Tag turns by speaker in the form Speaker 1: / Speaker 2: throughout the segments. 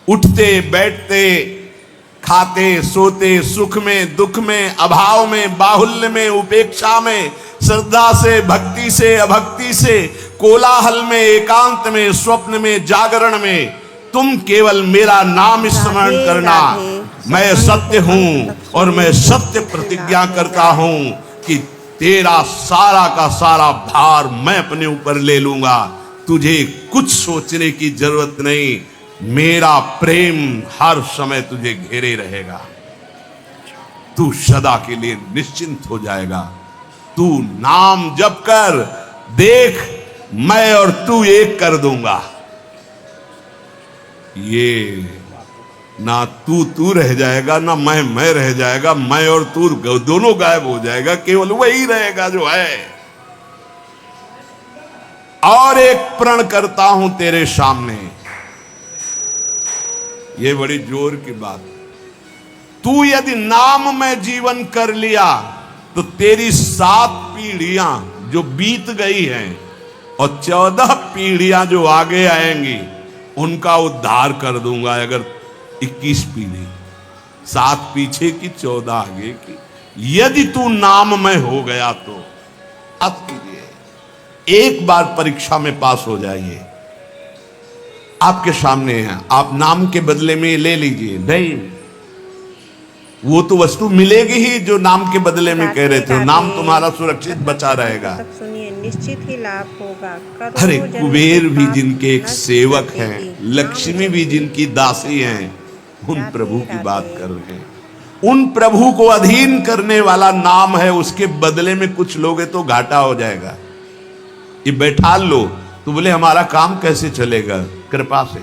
Speaker 1: उठते बैठते, खाते सोते, सुख में दुख में, अभाव में बाहुल्य में, उपेक्षा में, श्रद्धा से भक्ति से अभक्ति से, कोलाहल में एकांत में, स्वप्न में जागरण में, तुम केवल मेरा नाम स्मरण करना। मैं सत्य हूं और मैं सत्य प्रतिज्ञा करता हूं कि तेरा सारा का सारा भार मैं अपने ऊपर ले लूंगा। तुझे कुछ सोचने की जरूरत नहीं, मेरा प्रेम हर समय तुझे घेरे रहेगा। तू सदा के लिए निश्चिंत हो जाएगा। तू नाम जप कर देख, मैं और तू एक कर दूंगा। ये ना तू रह जाएगा, ना मैं रह जाएगा। मैं और तू दोनों गायब हो जाएगा, केवल वही रहेगा जो है। और एक प्रण करता हूं तेरे सामने, ये बड़ी जोर की बात। तू यदि नाम में जीवन कर लिया तो तेरी 7 पीढ़ियां जो बीत गई हैं और 14 पीढ़ियां जो आगे आएंगी उनका उद्धार कर दूंगा। अगर 21 पीढ़ी, 7 पीछे की 14 आगे की, यदि तू नाम में हो गया तो अब कीजिए, एक बार परीक्षा में पास हो जाइए। आपके सामने है, आप नाम के बदले में ले लीजिए। नहीं, वो तो वस्तु मिलेगी ही जो नाम के बदले में कह रहे थे। नाम तुम्हारा सुरक्षित बचा रहेगा।
Speaker 2: सुनिए, निश्चित ही लाभ होगा।
Speaker 1: अरे कुबेर भी जिनके एक सेवक हैं, लक्ष्मी भी जिनकी दासी हैं, उन प्रभु की बात कर रहे हैं। उन प्रभु को अधीन करने वाला नाम है, उसके बदले में कुछ लोगे तो घाटा हो जाएगा। ये बैठा लो तो बोले हमारा काम कैसे चलेगा? कृपा से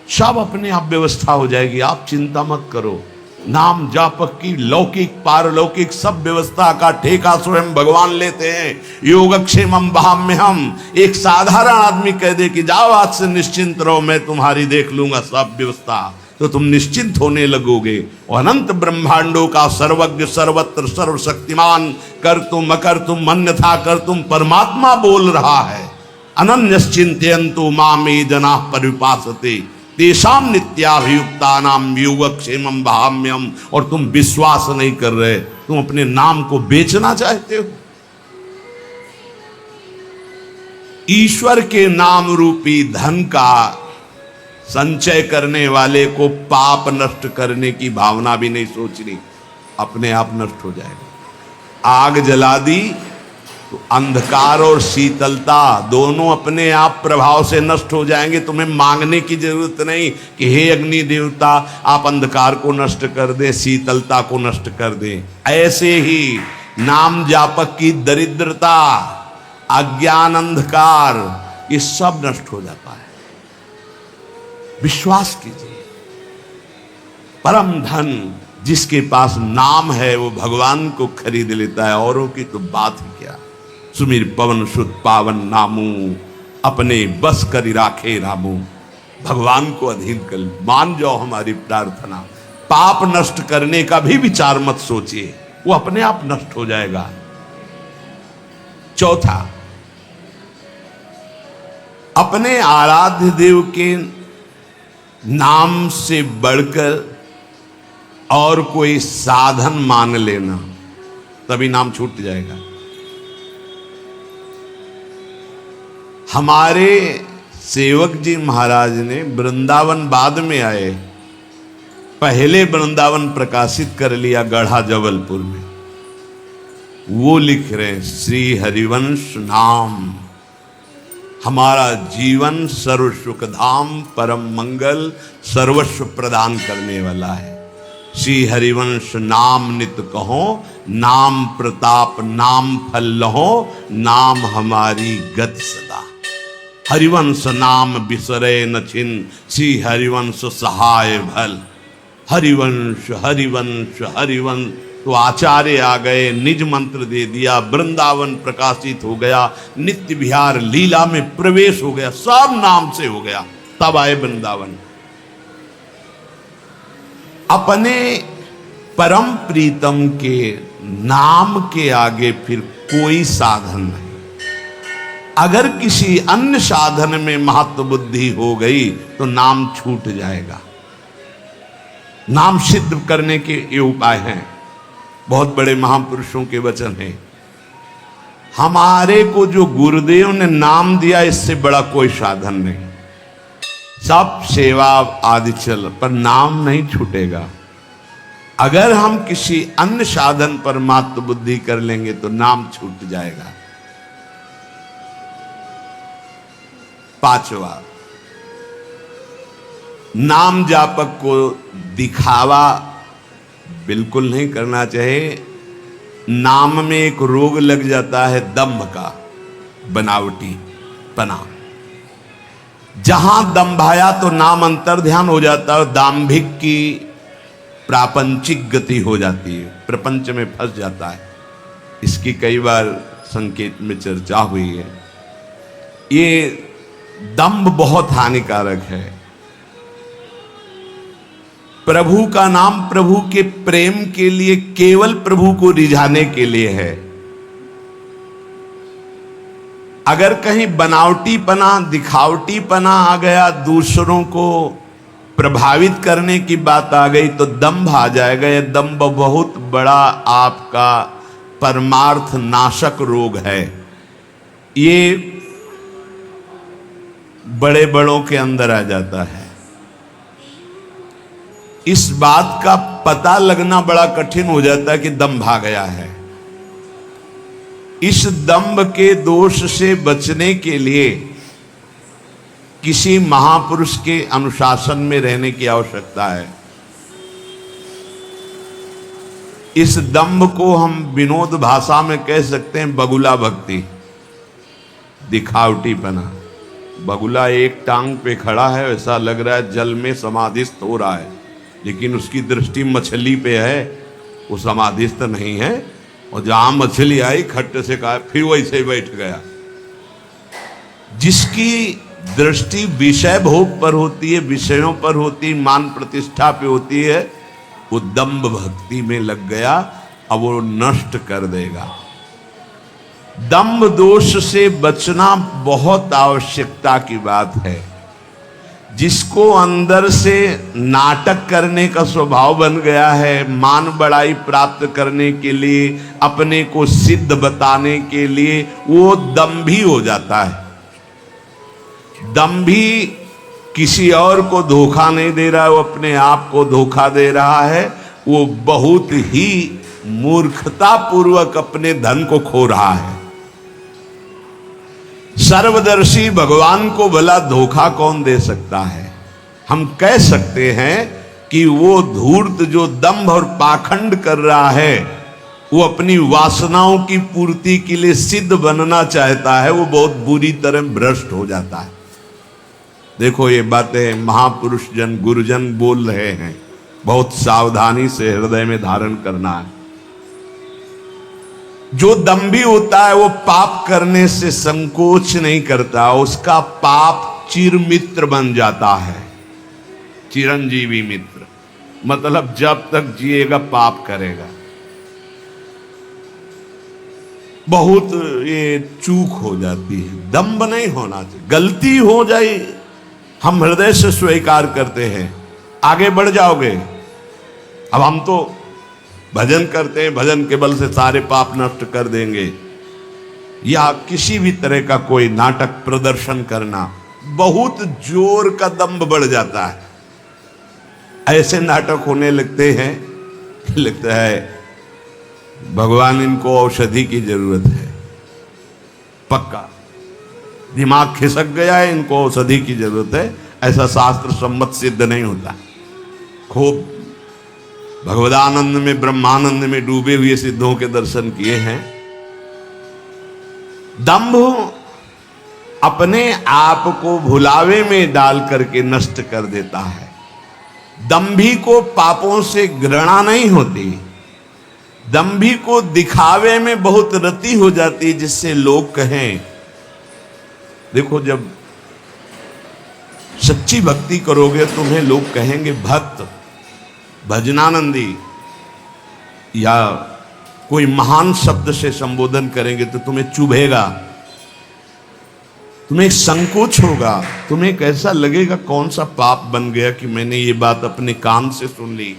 Speaker 1: सब अपने आप व्यवस्था हो जाएगी, आप चिंता मत करो। नाम जापक की लौकिक पारलौकिक सब व्यवस्था का ठेका स्वयं भगवान लेते हैं। योगक्षेमम बहाम्य हम। एक साधारण आदमी कह दे कि जाओ आज से निश्चिंत रहो, मैं तुम्हारी देख लूंगा सब व्यवस्था, तो तुम निश्चिंत होने लगोगे। और अनंत ब्रह्मांडों का सर्वज्ञ सर्वत्र सर्वशक्तिमान कर तुम अकर तुम अन्यथा कर तुम परमात्मा बोल रहा है। अनन्यश्चिन्तयन्तु मामे जनाः परिपासते तेषां नित्याभियुक्तानां योगक्षेमं वहाम्यहम्। और तुम विश्वास नहीं कर रहे, तुम अपने नाम को बेचना चाहते हो। ईश्वर के नाम रूपी धन का संचय करने वाले को पाप नष्ट करने की भावना भी नहीं सोचनी, अपने आप नष्ट हो जाएगा। आग जला दी तो अंधकार और शीतलता दोनों अपने आप प्रभाव से नष्ट हो जाएंगे। तुम्हें मांगने की जरूरत नहीं कि हे अग्नि देवता आप अंधकार को नष्ट कर दें, शीतलता को नष्ट कर दें। ऐसे ही नाम जापक की दरिद्रता, अज्ञान, अंधकार, ये सब नष्ट हो जाता है। विश्वास कीजिए, परम धन जिसके पास नाम है वो भगवान को खरीद लेता है, औरों की तो बात ही क्या। सुमिर पवन सुत पावन नामू, अपने बस करी राखे रामू। भगवान को अधीन कर मान जाओ हमारी प्रार्थना। पाप नष्ट करने का भी विचार मत सोचिए, वो अपने आप नष्ट हो जाएगा। चौथा, अपने आराध्य देव के नाम से बढ़कर और कोई साधन मान लेना, तभी नाम छूट जाएगा। हमारे सेवक जी महाराज ने वृंदावन बाद में आए, पहले वृंदावन प्रकाशित कर लिया गढ़ा जबलपुर में। वो लिख रहे हैं, श्री हरिवंश नाम हमारा जीवन सर्व सुख धाम परम मंगल सर्वस्व प्रदान करने वाला है। श्री हरिवंश नाम नित कहो, नाम प्रताप नाम फल लहो, नाम हमारी गत सदा। हरिवंश नाम बिसरे न छिन, श्री हरिवंश सहाय भल। हरिवंश हरिवंश हरिवंश। तो आचार्य आ गए, निज मंत्र दे दिया, वृंदावन प्रकाशित हो गया, नित्य विहार लीला में प्रवेश हो गया, सब नाम से हो गया। तब आए वृंदावन। अपने परम प्रीतम के नाम के आगे फिर कोई साधन नहीं। अगर किसी अन्य साधन में महत्व बुद्धि हो गई तो नाम छूट जाएगा। नाम सिद्ध करने के ये उपाय हैं, बहुत बड़े महापुरुषों के वचन हैं। हमारे को जो गुरुदेव ने नाम दिया, इससे बड़ा कोई साधन नहीं। सब सेवा आदि चल, पर नाम नहीं छूटेगा। अगर हम किसी अन्य साधन पर मात्र बुद्धि कर लेंगे तो नाम छूट जाएगा। पांचवा, नाम जापक को दिखावा बिल्कुल नहीं करना चाहिए। नाम में एक रोग लग जाता है दंभ का, बनावटी पना। जहां दंभाया तो नाम अंतर ध्यान हो जाता है, दाम्भिक की प्रापंचिक गति हो जाती है, प्रपंच में फंस जाता है। इसकी कई बार संकेत में चर्चा हुई है। ये दंभ बहुत हानिकारक है। प्रभु का नाम प्रभु के प्रेम के लिए, केवल प्रभु को रिझाने के लिए है। अगर कहीं बनावटीपना, दिखावटीपना आ गया, दूसरों को प्रभावित करने की बात आ गई तो दंभ आ जाएगा। यह दंभ बहुत बड़ा आपका परमार्थ नाशक रोग है। ये बड़े बड़ों के अंदर आ जाता है। इस बात का पता लगना बड़ा कठिन हो जाता है कि दंभ आ गया है। इस दंभ के दोष से बचने के लिए किसी महापुरुष के अनुशासन में रहने की आवश्यकता है। इस दंभ को हम विनोद भाषा में कह सकते हैं बगुला भक्ति, दिखावटीपना। बगुला एक टांग पे खड़ा है, ऐसा लग रहा है जल में समाधिस्थ हो रहा है, लेकिन उसकी दृष्टि मछली पे है, वो समाधिस्थ नहीं है। और जहां मछली आई खट्ट से कहा, फिर वैसे ही बैठ गया। जिसकी दृष्टि विषय भोग पर होती है, विषयों पर होती, मान प्रतिष्ठा पे होती है, वो दंभ भक्ति में लग गया। अब वो नष्ट कर देगा। दंभ दोष से बचना बहुत आवश्यकता की बात है। जिसको अंदर से नाटक करने का स्वभाव बन गया है, मान बड़ाई प्राप्त करने के लिए, अपने को सिद्ध बताने के लिए, वो दंभी हो जाता है। दंभी किसी और को धोखा नहीं दे रहा है, वो अपने आप को धोखा दे रहा है। वो बहुत ही मूर्खता पूर्वक अपने धन को खो रहा है। सर्वदर्शी भगवान को भला धोखा कौन दे सकता है? हम कह सकते हैं कि वो धूर्त जो दंभ और पाखंड कर रहा है, वो अपनी वासनाओं की पूर्ति के लिए सिद्ध बनना चाहता है, वो बहुत बुरी तरह भ्रष्ट हो जाता है। देखो, ये बातें महापुरुष जन, गुरुजन बोल रहे हैं, बहुत सावधानी से हृदय में धारण करना है। जो दंभी होता है वो पाप करने से संकोच नहीं करता, उसका पाप चिर मित्र बन जाता है, चिरंजीवी मित्र। मतलब जब तक जिएगा पाप करेगा। बहुत ये चूक हो जाती है। दंभ नहीं होना चाहिए। गलती हो जाए हम हृदय से स्वीकार करते हैं, आगे बढ़ जाओगे। अब हम तो भजन करते हैं, भजन के बल से सारे पाप नष्ट कर देंगे, या किसी भी तरह का कोई नाटक प्रदर्शन करना, बहुत जोर का दंभ बढ़ जाता है। ऐसे नाटक होने लगते हैं, लगता है भगवान इनको औषधि की जरूरत है। पक्का दिमाग खिसक गया है, इनको औषधि की जरूरत है। ऐसा शास्त्र सम्मत सिद्ध नहीं होता। खूब भगवदानंद में, ब्रह्मानंद में डूबे हुए सिद्धों के दर्शन किए हैं। दंभ अपने आप को भुलावे में डाल करके नष्ट कर देता है। दंभी को पापों से घृणा नहीं होती, दंभी को दिखावे में बहुत रति हो जाती, जिससे लोग कहें। देखो, जब सच्ची भक्ति करोगे तुम्हें लोग कहेंगे भक्त, भजनानंदी, या कोई महान शब्द से संबोधन करेंगे तो तुम्हें चुभेगा। तुम्हें एक संकोच होगा, तुम्हें एक ऐसा लगेगा कौन सा पाप बन गया कि मैंने ये बात अपने कान से सुन ली।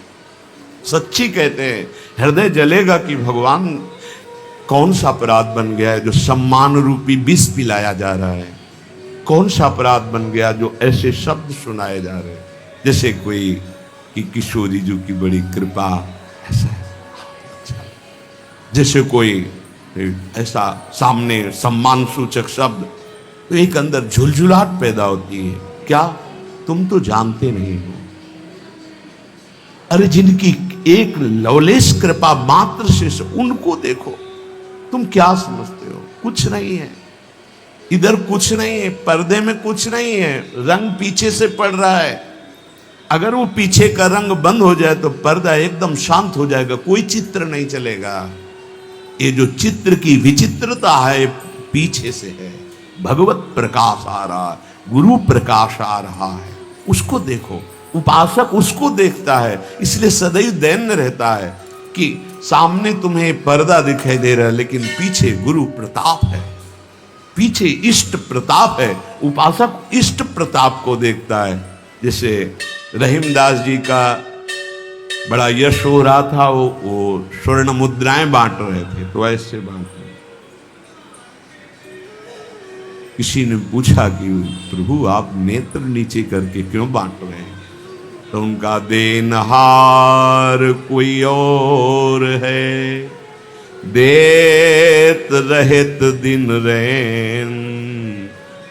Speaker 1: सच्ची कहते हैं, हृदय जलेगा कि भगवान कौन सा अपराध बन गया है जो सम्मान रूपी विष पिलाया जा रहा है। कौन सा अपराध बन गया जो ऐसे शब्द सुनाए जा रहे हैं, जैसे कोई कि किशोरी जी की बड़ी कृपा, ऐसा अच्छा, जैसे कोई ऐसा सामने सम्मान सूचक शब्द, तो एक अंदर झुलझुलाहट पैदा होती है। क्या तुम तो जानते नहीं हो? अरे जिनकी एक लवलेश कृपा मात्र से उनको देखो, तुम क्या समझते हो? कुछ नहीं है इधर, कुछ नहीं है, पर्दे में कुछ नहीं है, रंग पीछे से पड़ रहा है। अगर वो पीछे का रंग बंद हो जाए तो पर्दा एकदम शांत हो जाएगा, कोई चित्र नहीं चलेगा। ये जो चित्र की विचित्रता है पीछे से है। भगवत प्रकाश आ रहा है, गुरु प्रकाश आ रहा है, उसको देखो। उपासक उसको देखता है, इसलिए सदैव दैन्य रहता है कि सामने तुम्हें पर्दा दिखाई दे रहा है लेकिन पीछे गुरु प्रताप है, पीछे इष्ट प्रताप है। उपासक इष्ट प्रताप को देखता है। जैसे रहीमदास जी का बड़ा यश हो रहा था, वो स्वर्ण मुद्राएं बांट रहे थे, तो ऐसे बांट रहे। किसी ने पूछा कि प्रभु आप नेत्र नीचे करके क्यों बांट रहे हैं? तो उनका देनहार कोई और है, देत रहित दिन रैन,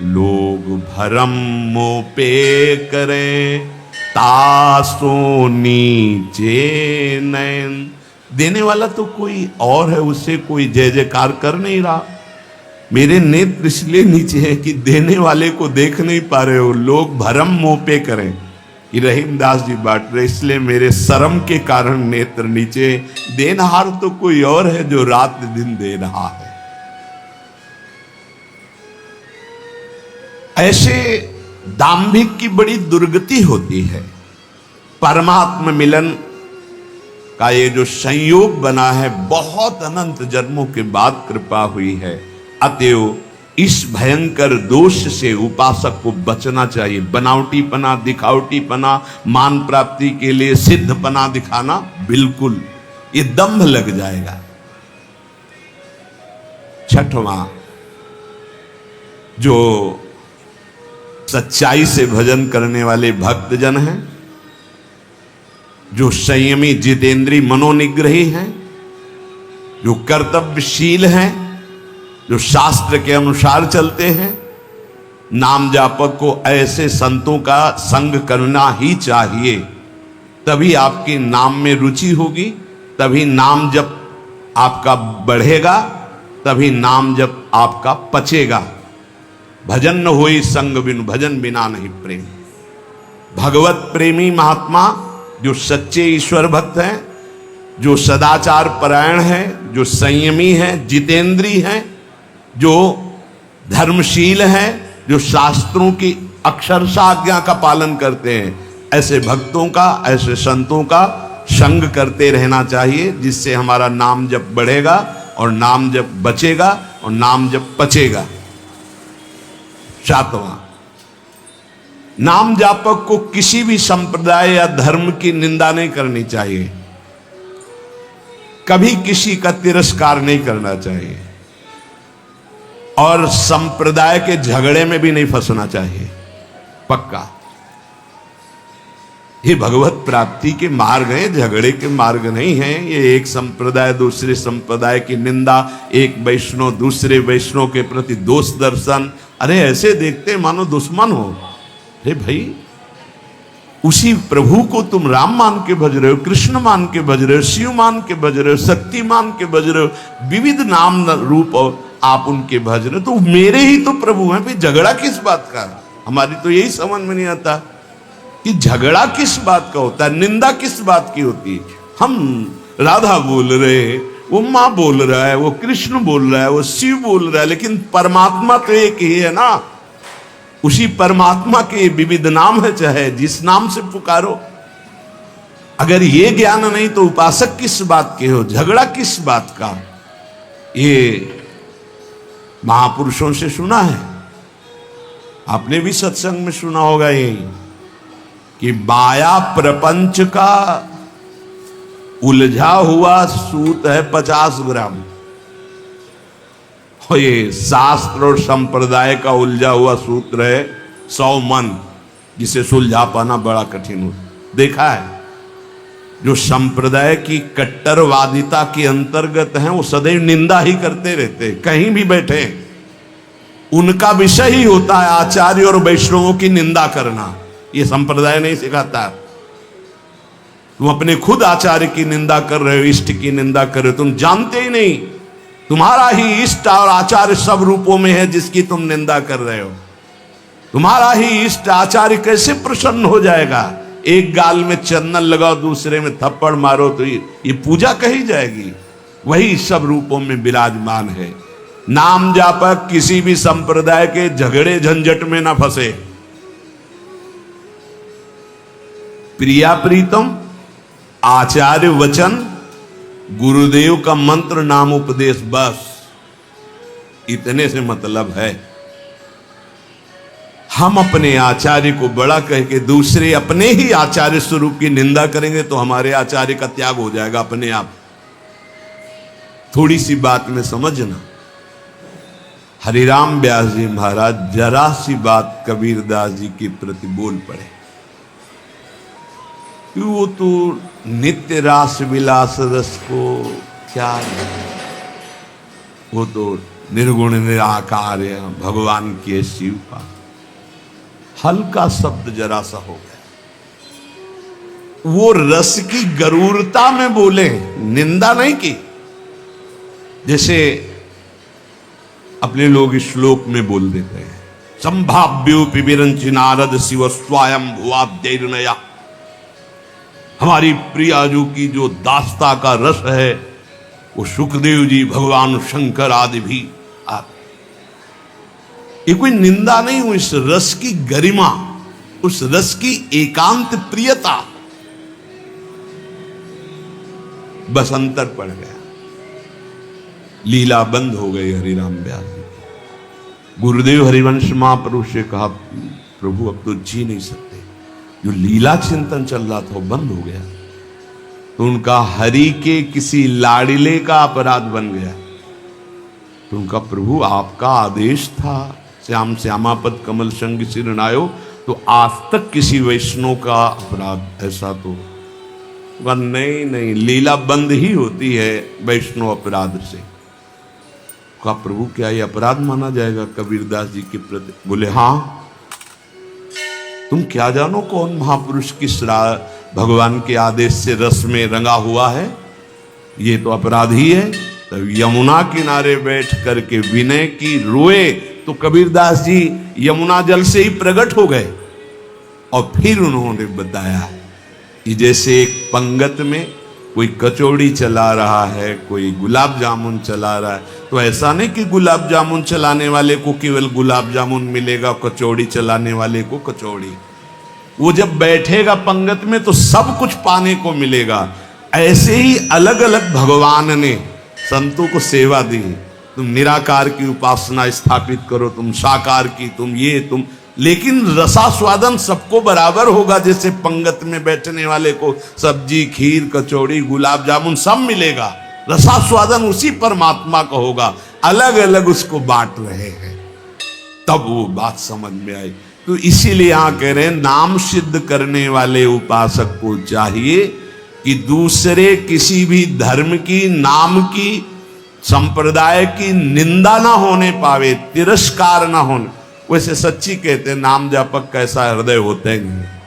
Speaker 1: लोग भरम मोह पे करें, तासो नीचे नैन। देने वाला तो कोई और है, उससे कोई जय जयकार कर नहीं रहा। मेरे नेत्र इसलिए नीचे है कि देने वाले को देख नहीं पा रहे हो, लोग भरम मोह पे करें। ये रहीमदास जी बांट रहे, इसलिए मेरे शर्म के कारण नेत्र नीचे। देनहार तो कोई और है जो रात दिन दे रहा है। ऐसे दाम्भिक की बड़ी दुर्गति होती है। परमात्मा मिलन का ये जो संयोग बना है, बहुत अनंत जन्मों के बाद कृपा हुई है। अतएव इस भयंकर दोष से उपासक को बचना चाहिए। बनावटीपना, दिखावटीपना, मान प्राप्ति के लिए सिद्धपना दिखाना, बिल्कुल ये दंभ लग जाएगा। छठवां, जो सच्चाई से भजन करने वाले भक्तजन हैं, जो संयमी जितेंद्री मनोनिग्रही हैं, जो कर्तव्यशील हैं, जो शास्त्र के अनुसार चलते हैं, नाम जापक को ऐसे संतों का संग करना ही चाहिए। तभी आपके नाम में रुचि होगी, तभी नाम जप आपका बढ़ेगा, तभी नाम जप आपका पचेगा। भजन न होई संग बिनु, भजन बिना नहीं प्रेम। भगवत प्रेमी महात्मा जो सच्चे ईश्वर भक्त हैं, जो सदाचार परायण हैं, जो संयमी हैं, जितेंद्री हैं, जो धर्मशील हैं, जो शास्त्रों की अक्षरशः आज्ञा का पालन करते हैं, ऐसे भक्तों का, ऐसे संतों का संग करते रहना चाहिए, जिससे हमारा नाम जप बढ़ेगा और नाम जप बचेगा और नाम जप पचेगा। सातवां, नाम जापक को किसी भी संप्रदाय या धर्म की निंदा नहीं करनी चाहिए, कभी किसी का तिरस्कार नहीं करना चाहिए और संप्रदाय के झगड़े में भी नहीं फंसना चाहिए। पक्का ये भगवत प्राप्ति के मार्ग हैं, झगड़े के मार्ग नहीं हैं। ये एक संप्रदाय दूसरे संप्रदाय की निंदा, एक वैष्णव दूसरे वैष्णव के प्रति दोष दर्शन, अरे ऐसे देखते मानो दुश्मन हो। अरे भाई, उसी प्रभु को तुम राम मान के भज रहे हो, कृष्ण मान के भज रहे हो, शिव मान के भज रहे हो, शक्ति मान के भज रहे हो, विविध नाम रूप आप उनके भज रहे हो, तो मेरे ही तो प्रभु हैं। फिर झगड़ा किस बात का? हमारी तो यही समझ में नहीं आता कि झगड़ा किस बात का होता है, निंदा किस बात की होती है। हम राधा बोल रहे हैं, वो माँ बोल रहा है, वो कृष्ण बोल रहा है, वो शिव बोल रहा है, लेकिन परमात्मा तो एक ही है ना। उसी परमात्मा के विविध नाम है, चाहे जिस नाम से पुकारो। अगर ये ज्ञान नहीं तो उपासक किस बात के हो, झगड़ा किस बात का? ये महापुरुषों से सुना है, आपने भी सत्संग में सुना होगा यही कि माया प्रपंच का उलझा हुआ सूत है 50 ग्राम, और ये शास्त्र और संप्रदाय का उलझा हुआ सूत्र है 100 मन, जिसे सुलझा पाना बड़ा कठिन हो। देखा है, जो संप्रदाय की कट्टरवादिता के अंतर्गत हैं वो सदैव निंदा ही करते रहते, कहीं भी बैठे उनका विषय ही होता है आचार्य और वैष्णवों की निंदा करना। ये संप्रदाय नहीं सिखाता। तुम अपने खुद आचार्य की निंदा कर रहे हो, इष्ट की निंदा कर रहे हो, तुम जानते ही नहीं तुम्हारा ही इष्ट और आचार्य सब रूपों में है जिसकी तुम निंदा कर रहे हो। तुम्हारा ही इष्ट आचार्य कैसे प्रसन्न हो जाएगा? एक गाल में चंदन लगाओ, दूसरे में थप्पड़ मारो तो ये पूजा कही जाएगी? वही सब रूपों में विराजमान है। नाम जापक किसी भी संप्रदाय के झगड़े झंझट में ना फंसे। प्रिया प्रीतम, आचार्य वचन, गुरुदेव का मंत्र, नाम उपदेश, बस इतने से मतलब है। हम अपने आचार्य को बड़ा कह के दूसरे अपने ही आचार्य स्वरूप की निंदा करेंगे तो हमारे आचार्य का त्याग हो जाएगा अपने आप। थोड़ी सी बात में समझना, हरिराम व्यास जी महाराज जरा सी बात कबीरदास जी के प्रति बोल पड़े कि वो तो नित्य रास विलास रस को क्या, वो तो निर्गुण निराकार भगवान के शिव का। हल्का शब्द जरा सा हो गया, वो रस की गरूरता में बोले, निंदा नहीं की। जैसे अपने लोग श्लोक में बोल देते हैं, संभाव्योपि विरंचि नारद शिव स्वयं भुवाब्दैर्नया। हमारी प्रियाजू की जो दास्ता का रस है वो सुखदेव जी, भगवान शंकर आदि भी आते। ये कोई निंदा नहीं, उस रस की गरिमा, उस रस की एकांत प्रियता, बस अंतर पड़ गया। लीला बंद हो गई हरिराम व्यास जी। गुरुदेव हरिवंश महाप्रभु से कहा, प्रभु अब तो जी नहीं सकते, जो लीला चिंतन चल रहा था वो बंद हो गया। तो उनका हरि के किसी लाड़िले का अपराध बन गया। तो उनका, प्रभु आपका आदेश था श्याम श्यामापद कमल संग सिरनायो, तो आज तक किसी वैष्णव का अपराध ऐसा तो नहीं, नहीं, लीला बंद ही होती है वैष्णव अपराध से। कहा, प्रभु क्या ये अपराध माना जाएगा कबीरदास जी के प्रति? बोले, हाँ, तुम क्या जानो कौन महापुरुष किस भगवान के आदेश से रस में रंगा हुआ है, ये तो अपराध ही है। तब यमुना किनारे बैठ करके विनय की रोए तो कबीरदास जी यमुना जल से ही प्रकट हो गए। और फिर उन्होंने बताया कि जैसे एक पंगत में कोई कचौड़ी चला रहा है, कोई गुलाब जामुन चला रहा है, तो ऐसा नहीं कि गुलाब जामुन चलाने वाले को केवल गुलाब जामुन मिलेगा, कचौड़ी चलाने वाले को कचौड़ी। वो जब बैठेगा पंगत में तो सब कुछ पाने को मिलेगा। ऐसे ही अलग अलग भगवान ने संतों को सेवा दी। तुम निराकार की उपासना स्थापित करो, तुम साकार की, तुम ये, तुम, लेकिन रसास्वादन सबको बराबर होगा। जैसे पंगत में बैठने वाले को सब्जी, खीर, कचौड़ी, गुलाब जामुन सब मिलेगा, रसास्वादन उसी परमात्मा का होगा। अलग अलग उसको बांट रहे हैं, तब वो बात समझ में आई। तो इसीलिए यहां कह रहे हैं, नाम सिद्ध करने वाले उपासक को चाहिए कि दूसरे किसी भी धर्म की, नाम की, संप्रदाय की निंदा ना होने पावे, तिरस्कार ना होने। वैसे सच्ची कहते हैं, नाम जापक कैसा हृदय होते हैं।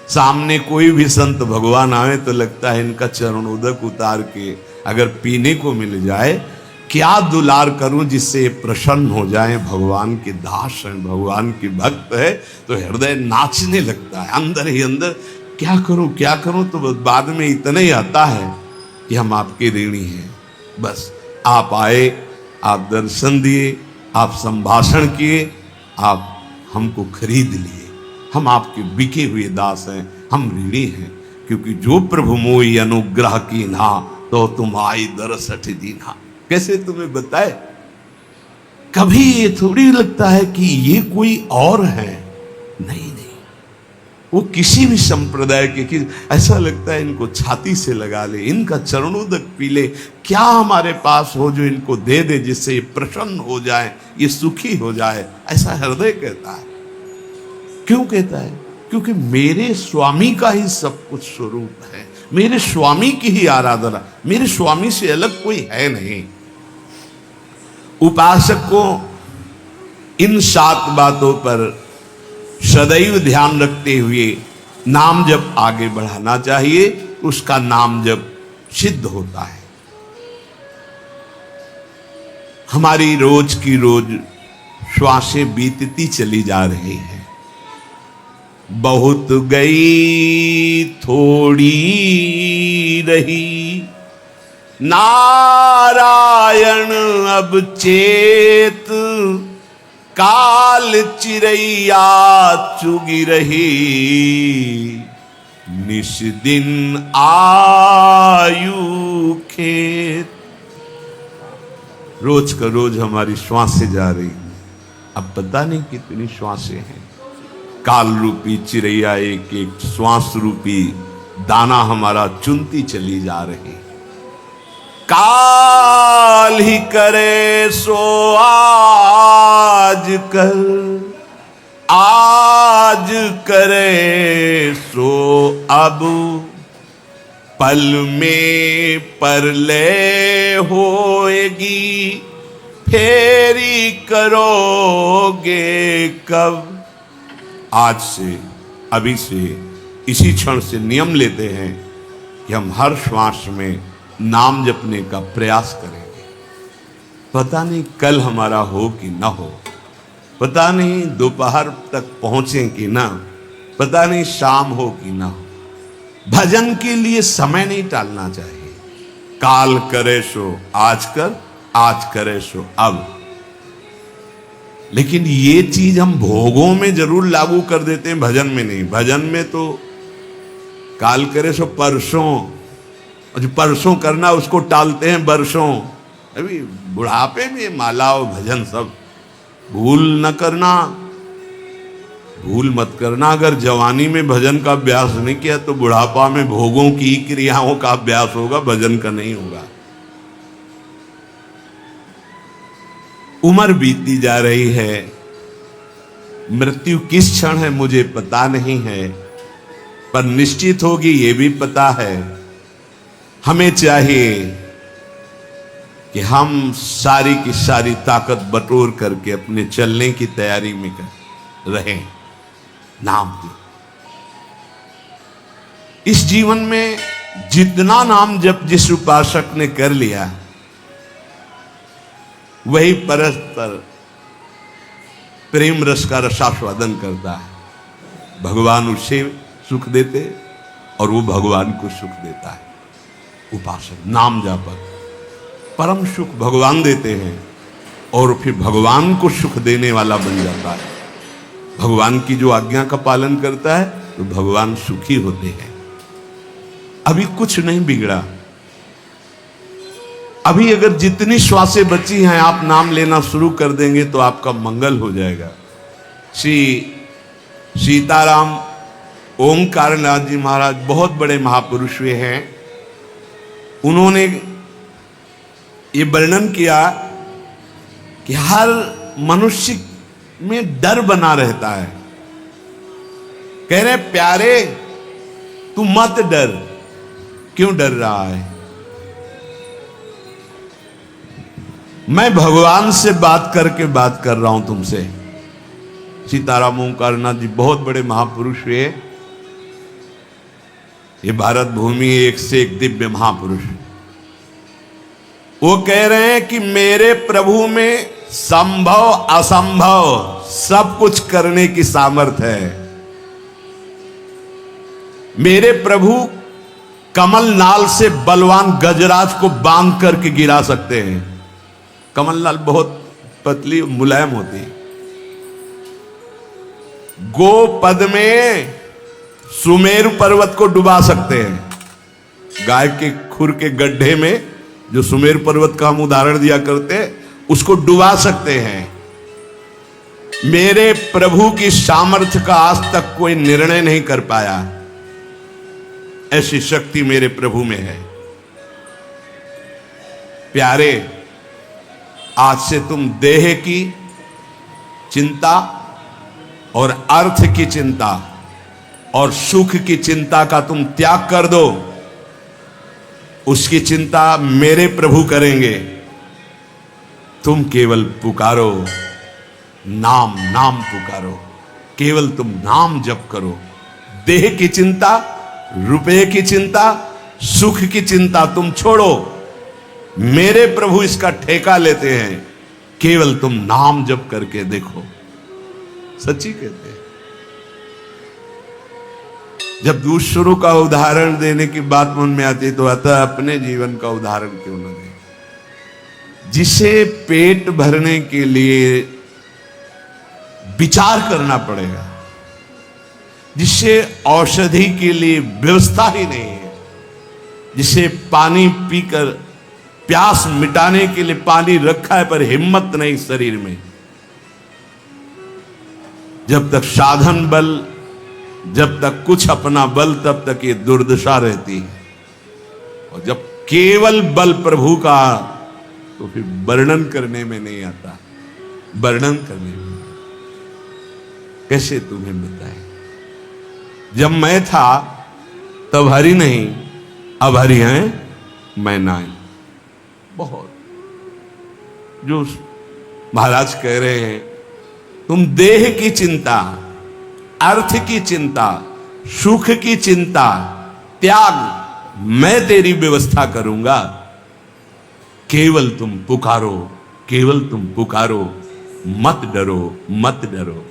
Speaker 1: सामने कोई भी संत भगवान आवे तो लगता है इनका चरणोदक उतार के अगर पीने को मिल जाए, क्या दुलार करूं जिससे ये प्रसन्न हो जाए। भगवान के दास हैं, भगवान की भक्त है, तो हृदय नाचने लगता है अंदर ही अंदर। क्या करूं क्या करूं, तो बाद में इतना ही आता है कि हम आपके ऋणी हैं। बस आप आए, आप दर्शन दिए, आप संभाषण किए, आप हमको खरीद लिए, हम आपके बिके हुए दास हैं, हम ऋणी हैं। क्योंकि जो प्रभु मोई अनुग्रह की ना, तो तुम आई दरसठ दीना। कैसे तुम्हें बताए, कभी ये थोड़ी लगता है कि ये कोई और है, नहीं नहीं, वो किसी भी संप्रदाय के ऐसा लगता है इनको छाती से लगा ले, इनका चरणोदक पी ले, क्या हमारे पास हो जो इनको दे दे जिससे ये प्रसन्न हो जाए, ये सुखी हो जाए, ऐसा हृदय कहता है। क्यों कहता है? क्योंकि मेरे स्वामी का ही सब कुछ स्वरूप है, मेरे स्वामी की ही आराधना, मेरे स्वामी से अलग कोई है नहीं। उपासक को इन 7 बातों पर सदैव ध्यान रखते हुए नाम जप आगे बढ़ाना चाहिए, उसका नाम जप सिद्ध होता है। हमारी रोज की रोज श्वासें बीतती चली जा रही हैं, बहुत गई थोड़ी रही, नारायण अब चेत, काल चिरैया चुगी रही, निश दिन आयु खेत। रोज का रोज हमारी श्वासें जा रही, अब पता नहीं कितनी श्वासें हैं। काल रूपी चिरैया एक एक श्वास रूपी दाना हमारा चुनती चली जा रही। काल ही करे सो आज कर, आज करे सो अब, पल में परलय होएगी, फेरी करोगे कब। आज से, अभी से, इसी क्षण से नियम लेते हैं कि हम हर श्वास में नाम जपने का प्रयास करेंगे। पता नहीं कल हमारा हो कि ना हो, पता नहीं दोपहर तक पहुंचे कि ना, पता नहीं शाम हो कि ना हो। भजन के लिए समय नहीं टालना चाहिए। काल करे सो आज कर, आज करे सो अब। लेकिन ये चीज हम भोगों में जरूर लागू कर देते हैं, भजन में नहीं। भजन में तो काल करे सो परसों, और जो परसों करना उसको टालते हैं बरसों। अभी बुढ़ापे में माला और भजन सब भूल न करना, भूल मत करना। अगर जवानी में भजन का अभ्यास नहीं किया तो बुढ़ापा में भोगों की क्रियाओं का अभ्यास होगा, भजन का नहीं होगा। उम्र बीतती जा रही है, मृत्यु किस क्षण है मुझे पता नहीं है, पर निश्चित होगी ये भी पता है। हमें चाहिए कि हम सारी की सारी ताकत बटोर करके अपने चलने की तैयारी में रहें। नाम की इस जीवन में जितना नाम जप जिस उपासक ने कर लिया, वही परस्पर प्रेम रस का रसास्वादन करता है। भगवान उसे सुख देते और वो भगवान को सुख देता है। उपासक नाम जापक परम सुख भगवान देते हैं और फिर भगवान को सुख देने वाला बन जाता है। भगवान की जो आज्ञा का पालन करता है तो भगवान सुखी होते हैं। अभी कुछ नहीं बिगड़ा। अभी अगर जितनी श्वासें बची हैं आप नाम लेना शुरू कर देंगे तो आपका मंगल हो जाएगा। श्री सीताराम ओंकारनाथ जी महाराज बहुत बड़े महापुरुष हुए हैं। उन्होंने ये वर्णन किया कि हर मनुष्य में डर बना रहता है। कह रहे प्यारे तू मत डर। क्यों डर रहा है? मैं भगवान से बात करके बात कर रहा हूं तुमसे। सीताराम ओंकारनाथ जी बहुत बड़े महापुरुष हुए। ये भारत भूमि एक से एक दिव्य महापुरुष। वो कह रहे हैं कि मेरे प्रभु में संभव असंभव सब कुछ करने की सामर्थ्य है। मेरे प्रभु कमल नाल से बलवान गजराज को बांध करके गिरा सकते हैं। कमल नाल बहुत पतली मुलायम होती है। गोपद में सुमेरु पर्वत को डुबा सकते हैं। गाय के खुर के गड्ढे में जो सुमेरु पर्वत का हम उदाहरण दिया करते, उसको डुबा सकते हैं। मेरे प्रभु की सामर्थ्य का आज तक कोई निर्णय नहीं कर पाया, ऐसी शक्ति मेरे प्रभु में है। प्यारे, आज से तुम देह की चिंता और अर्थ की चिंता और सुख की चिंता का तुम त्याग कर दो। उसकी चिंता मेरे प्रभु करेंगे। तुम केवल पुकारो, नाम नाम पुकारो, केवल तुम नाम जप करो। देह की चिंता, रुपए की चिंता, सुख की चिंता तुम छोड़ो। मेरे प्रभु इसका ठेका लेते हैं। केवल तुम नाम जप करके देखो। सच्ची कहते हैं। जब दूसरों का उदाहरण देने की बात मन में आती तो अतः अपने जीवन का उदाहरण क्यों न दे। जिसे पेट भरने के लिए विचार करना पड़ेगा, जिसे औषधि के लिए व्यवस्था ही नहीं है, जिसे पानी पीकर प्यास मिटाने के लिए पानी रखा है पर हिम्मत नहीं शरीर में, जब तक साधन बल, जब तक कुछ अपना बल, तब तक ये दुर्दशा रहती है। और जब केवल बल प्रभु का, तो फिर वर्णन करने में नहीं आता। वर्णन करने में कैसे तुम्हें बताए। जब मैं था तब हरि नहीं, अब हरि हैं मैं नाई। बहुत जो महाराज कह रहे हैं, तुम देह की चिंता, अर्थ की चिंता, सुख की चिंता त्याग, मैं तेरी व्यवस्था करूंगा। केवल तुम पुकारो, केवल तुम पुकारो, मत डरो, मत डरो।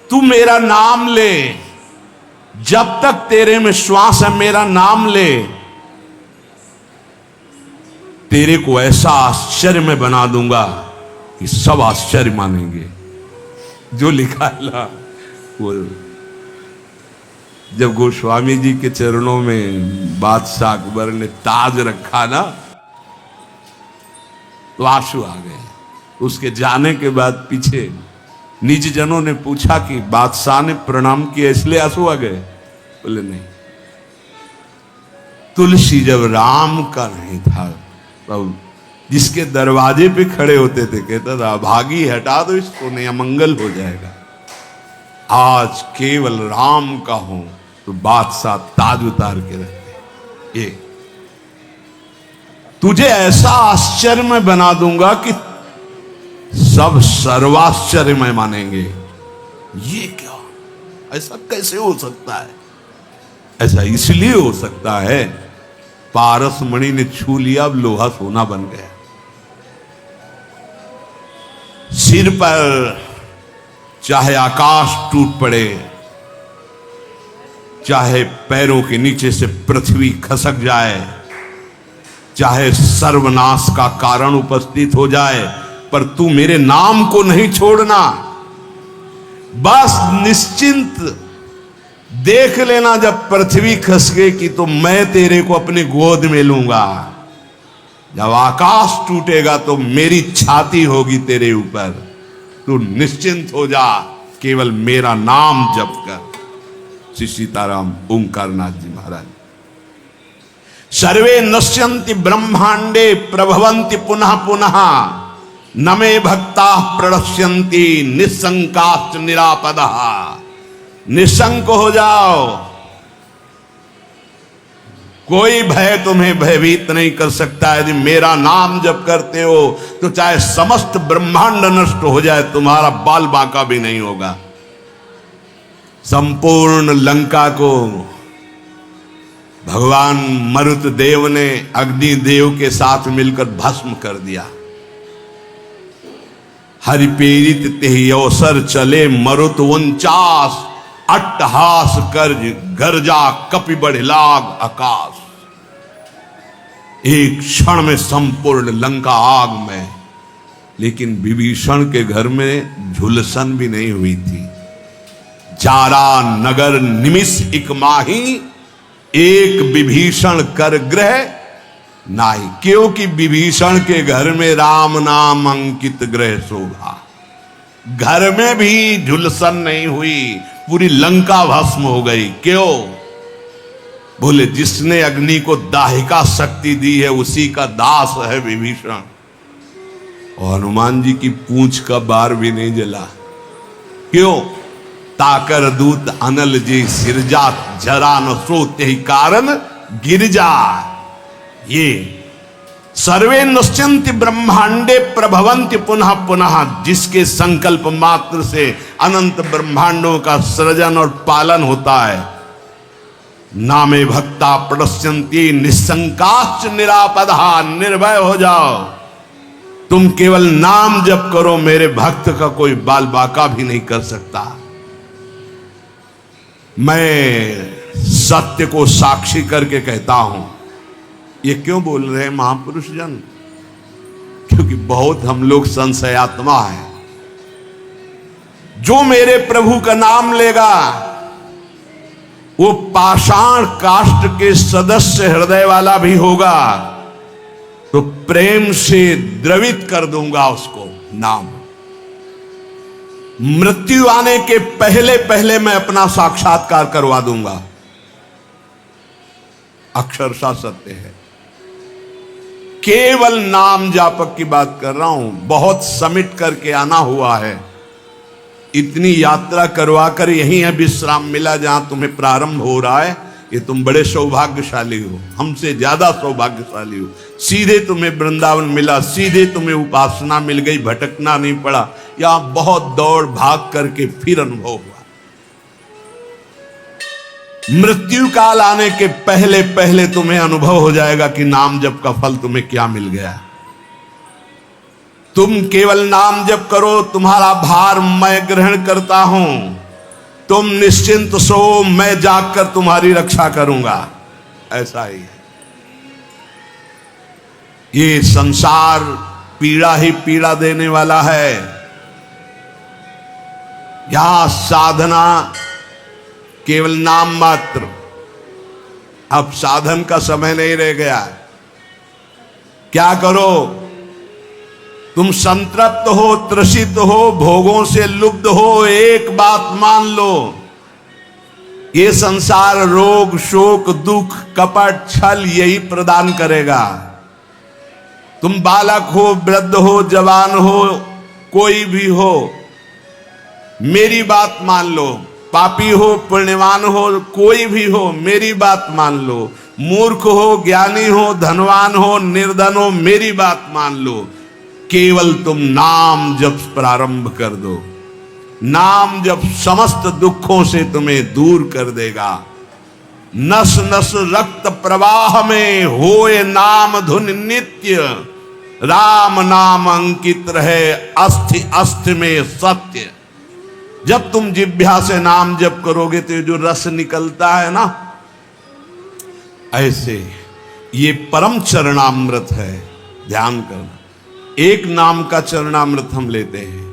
Speaker 1: तू मेरा नाम ले, जब तक तेरे में श्वास है मेरा नाम ले। तेरे को ऐसा आश्चर्य में बना दूंगा कि सब आश्चर्य मानेंगे। जो लिखा है ना, वो जब गोस्वामी जी के चरणों में बादशाह अकबर ने ताज रखा ना, तो आंसू आ गए। उसके जाने के बाद पीछे निज जनों ने पूछा कि बादशाह ने प्रणाम किया इसलिए आंसू आ गए? बोले नहीं, तुलसी जब राम का नहीं था तब जिसके दरवाजे पे खड़े होते थे कहता था भागी हटा दो इसको, नहीं अमंगल हो जाएगा। आज केवल राम का हो तो बादशाह ताज उतार के रखते। ये तुझे ऐसा आश्चर्य में बना दूंगा कि सब सर्वाश्चर्य में मानेंगे। ये क्या, ऐसा कैसे हो सकता है? ऐसा इसलिए हो सकता है, पारस मणि ने छू लिया, अब लोहा सोना बन गया। सिर पर चाहे आकाश टूट पड़े, चाहे पैरों के नीचे से पृथ्वी खसक जाए, चाहे सर्वनाश का कारण उपस्थित हो जाए, पर तू मेरे नाम को नहीं छोड़ना। बस निश्चिंत देख लेना, जब पृथ्वी खसकेगी तो मैं तेरे को अपनी गोद में लूंगा। जब आकाश टूटेगा तो मेरी छाती होगी तेरे ऊपर। तू निश्चिंत हो जा, केवल मेरा नाम जप कर। श्री सीताराम ओंकारनाथ जी महाराज। सर्वे नश्यन्ति ब्रह्मांडे प्रभवन्ति पुनः पुनः, न मे भक्ता प्रणश्यन्ति निशंकाश्च निरापदः। निशंक हो जाओ, कोई भय तुम्हें भयभीत नहीं कर सकता। यदि मेरा नाम जप करते हो तो चाहे समस्त ब्रह्मांड नष्ट हो जाए, तुम्हारा बाल बांका भी नहीं होगा। संपूर्ण लंका को भगवान मरुत देव ने अग्नि देव के साथ मिलकर भस्म कर दिया। हरि प्रेरित तेहि अवसर चले मरुत 49, अट्टहास कर गर्जा कपि बढ़िलाग आकाश। एक क्षण में संपूर्ण लंका आग में। लेकिन विभीषण के घर में झुलसन भी नहीं हुई थी। जारा नगर निमिष इक माही, एक विभीषण कर ग्रह नहीं, क्योंकि विभीषण के घर में राम नाम अंकित ग्रह शोभा। घर में भी झुलसन नहीं हुई, पूरी लंका भस्म हो गई। क्यों? बोले जिसने अग्नि को दाहिका शक्ति दी है उसी का दास है विभीषण। और हनुमान जी की पूंछ का बार भी नहीं जला। क्यों? ताकर दूत अनल जी सिरजा, जरा न सोते ही कारण गिरजा। ये सर्वे नश्यन्ति ब्रह्मांडे प्रभवन्ति पुनः पुनः, जिसके संकल्प मात्र से अनंत ब्रह्मांडों का सृजन और पालन होता है। नामे भक्ता प्रणश्यन्ति निसंकाश्च निरापदा, निर्भय हो जाओ, तुम केवल नाम जप करो, मेरे भक्त का कोई बाल बाका भी नहीं कर सकता। मैं सत्य को साक्षी करके कहता हूं। ये क्यों बोल रहे हैं महापुरुष जन? क्योंकि बहुत हम लोग संशयात्मा हैं। जो मेरे प्रभु का नाम लेगा वो पाषाण काष्ठ के सदस्य हृदय वाला भी होगा, तो प्रेम से द्रवित कर दूंगा उसको नाम। मृत्यु आने के पहले पहले मैं अपना साक्षात्कार करवा दूंगा। अक्षरशः सत्य है। केवल नाम जापक की बात कर रहा हूं, बहुत समिट करके आना हुआ है। इतनी यात्रा करवा कर यहीं है विश्राम मिला जहां तुम्हें प्रारंभ हो रहा है। ये तुम बड़े सौभाग्यशाली हो, हमसे ज्यादा सौभाग्यशाली हो। सीधे तुम्हें वृंदावन मिला, सीधे तुम्हें उपासना मिल गई, भटकना नहीं पड़ा। यहां बहुत दौड़ भाग करके फिर अनुभव हुआ। मृत्यु काल आने के पहले पहले तुम्हें अनुभव हो जाएगा कि नाम जप का फल तुम्हें क्या मिल गया। तुम केवल नाम जप करो, तुम्हारा भार मैं ग्रहण करता हूं। तुम निश्चिंत सो, मैं जागकर तुम्हारी रक्षा करूंगा। ऐसा ही है। ये संसार पीड़ा ही पीड़ा देने वाला है। यहां साधना केवल नाम मात्र। अब साधन का समय नहीं रह गया। क्या करो? तुम संतृप्त हो, त्रसित हो, भोगों से लुब्ध हो, एक बात मान लो, ये संसार रोग शोक दुख कपट छल यही प्रदान करेगा। तुम बालक हो, वृद्ध हो, जवान हो, कोई भी हो, मेरी बात मान लो। पापी हो, पुण्यवान हो, कोई भी हो, मेरी बात मान लो। मूर्ख हो, ज्ञानी हो, धनवान हो, निर्धन हो, मेरी बात मान लो। केवल तुम नाम जप प्रारंभ कर दो। नाम जप समस्त दुखों से तुम्हें दूर कर देगा। नस नस रक्त प्रवाह में होए नाम धुन नित्य, राम नाम अंकित रहे अस्थि अस्थि में सत्य। जब तुम जिह्वा से नाम जप करोगे तो जो रस निकलता है ना, ऐसे ये परम चरणामृत है। ध्यान करना, एक नाम का चरणामृत हम लेते हैं,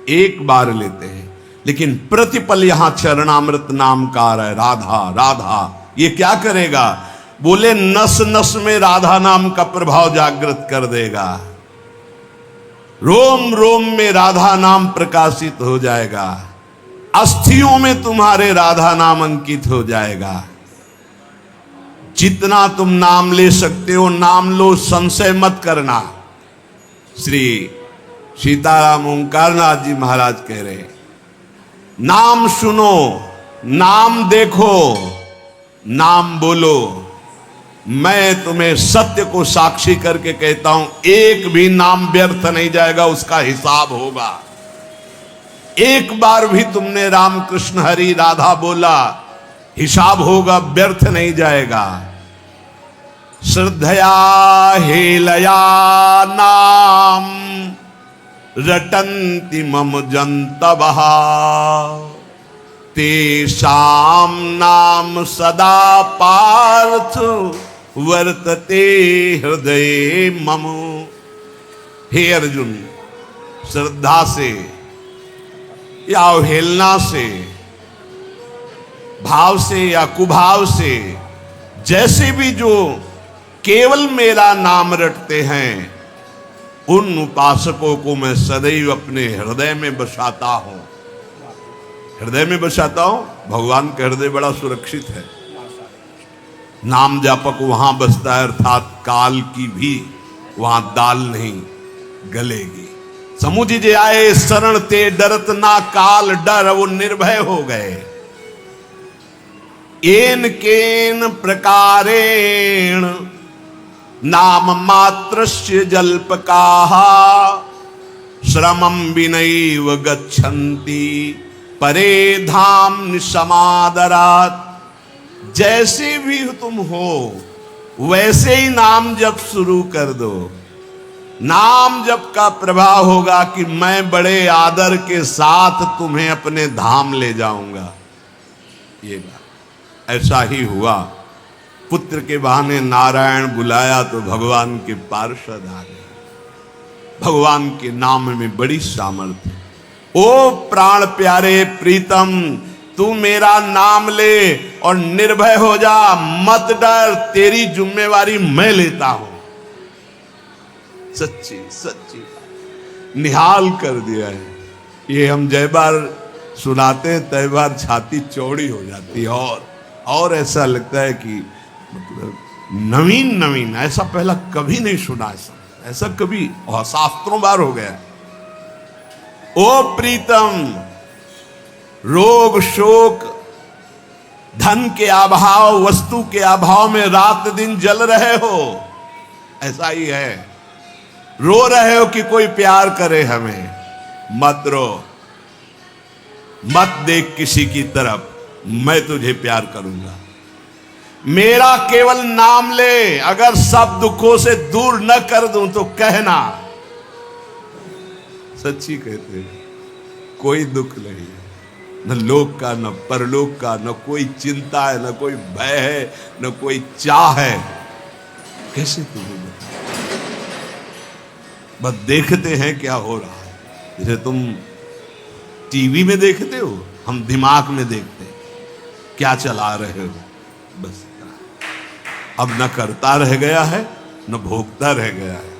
Speaker 1: एक बार लेते हैं, लेकिन प्रतिपल यहां चरणामृत नाम का आ रहा है। राधा राधा, ये क्या करेगा? बोले नस नस में राधा नाम का प्रभाव जागृत कर देगा। रोम रोम में राधा नाम प्रकाशित हो जाएगा। अस्थियों में तुम्हारे राधा नाम अंकित हो जाएगा। जितना तुम नाम ले सकते हो नाम लो, संशय मत करना। श्री सीताराम ओंकारनाथ जी महाराज कह रहे, नाम सुनो, नाम देखो, नाम बोलो। मैं तुम्हें सत्य को साक्षी करके कहता हूं, एक भी नाम व्यर्थ नहीं जाएगा, उसका हिसाब होगा। एक बार भी तुमने राम कृष्ण हरि राधा बोला, हिसाब होगा, व्यर्थ नहीं जाएगा। श्रद्धया हेलया नाम रटन्ति मम जन्तवः, तेषां नाम सदा पार्थ वर्तते हृदये मम। हे अर्जुन, श्रद्धा से या अवहेलना से, भाव से या कुभाव से, जैसे भी जो केवल मेरा नाम रटते हैं, उन उपासकों को मैं सदैव अपने हृदय में बसाता हूं। हृदय में बसाता हूं, भगवान का हृदय बड़ा सुरक्षित है। नाम जापक वहां बसता है, अर्थात काल की भी वहां दाल नहीं गलेगी। समुझ जे आए शरण ते डरत ना काल डर, वो निर्भय हो गए। एन केन प्रकारेण नाम मात्रस्य जल्पकाः श्रमं विनैव गच्छन्ति परे धाम निसमादरात्। जैसे भी तुम हो वैसे ही नाम जप शुरू कर दो। नाम जप का प्रभाव होगा कि मैं बड़े आदर के साथ तुम्हें अपने धाम ले जाऊंगा। ये बात ऐसा ही हुआ। पुत्र के बहाने नारायण बुलाया तो भगवान के पार्षद आ गए। भगवान के नाम में बड़ी सामर्थ्य। ओ प्राण प्यारे प्रीतम, तू मेरा नाम ले और निर्भय हो जा, मत डर, तेरी जिम्मेवारी मैं लेता हूं। सच्ची सच्ची निहाल कर दिया है। ये हम जय बार सुनाते हैं तय बार छाती चौड़ी हो जाती है और ऐसा लगता है कि मतलब नवीन नवीन, ऐसा पहला कभी नहीं सुना। ऐसा कभी शास्त्रों बार हो गया। ओ प्रीतम, रोग शोक धन के अभाव वस्तु के अभाव में रात दिन जल रहे हो, ऐसा ही है। रो रहे हो कि कोई प्यार करे हमें, मत रो, मत देख किसी की तरफ, मैं तुझे प्यार करूंगा। मेरा केवल नाम ले, अगर सब दुखों से दूर न कर दूं तो कहना। सच्ची कहते हैं, कोई दुख नहीं है, न लोक का न परलोक का, न कोई चिंता है, न कोई भय है, न कोई चाह है। कैसे तुम्हें बता? बस देखते हैं क्या हो रहा है। जैसे तुम टीवी में देखते हो, हम दिमाग में देखते हैं क्या चला रहे हो। बस अब न करता रह गया है न भोगता रह गया है।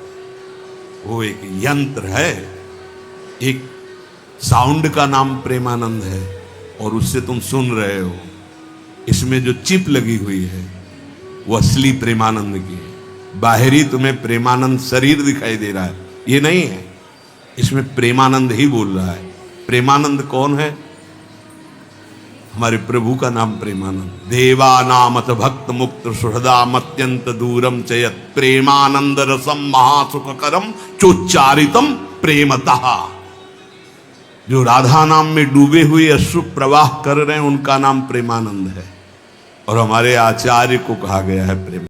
Speaker 1: वो एक यंत्र है। एक साउंड का नाम प्रेमानंद है और उससे तुम सुन रहे हो। इसमें जो चिप लगी हुई है वो असली प्रेमानंद की है। बाहरी तुम्हें प्रेमानंद शरीर दिखाई दे रहा है, ये नहीं है। इसमें प्रेमानंद ही बोल रहा है। प्रेमानंद कौन है? हमारे प्रभु का नाम प्रेमानंद। देवानामत भक्त मुक्त सुहृदाम अत्यंत दूरम चयत प्रेमानंद रसम महासुखकरम चोच्चारितम प्रेमतः। जो राधा नाम में डूबे हुए अश्रु प्रवाह कर रहे हैं उनका नाम प्रेमानंद है। और हमारे आचार्य को कहा गया है प्रेम।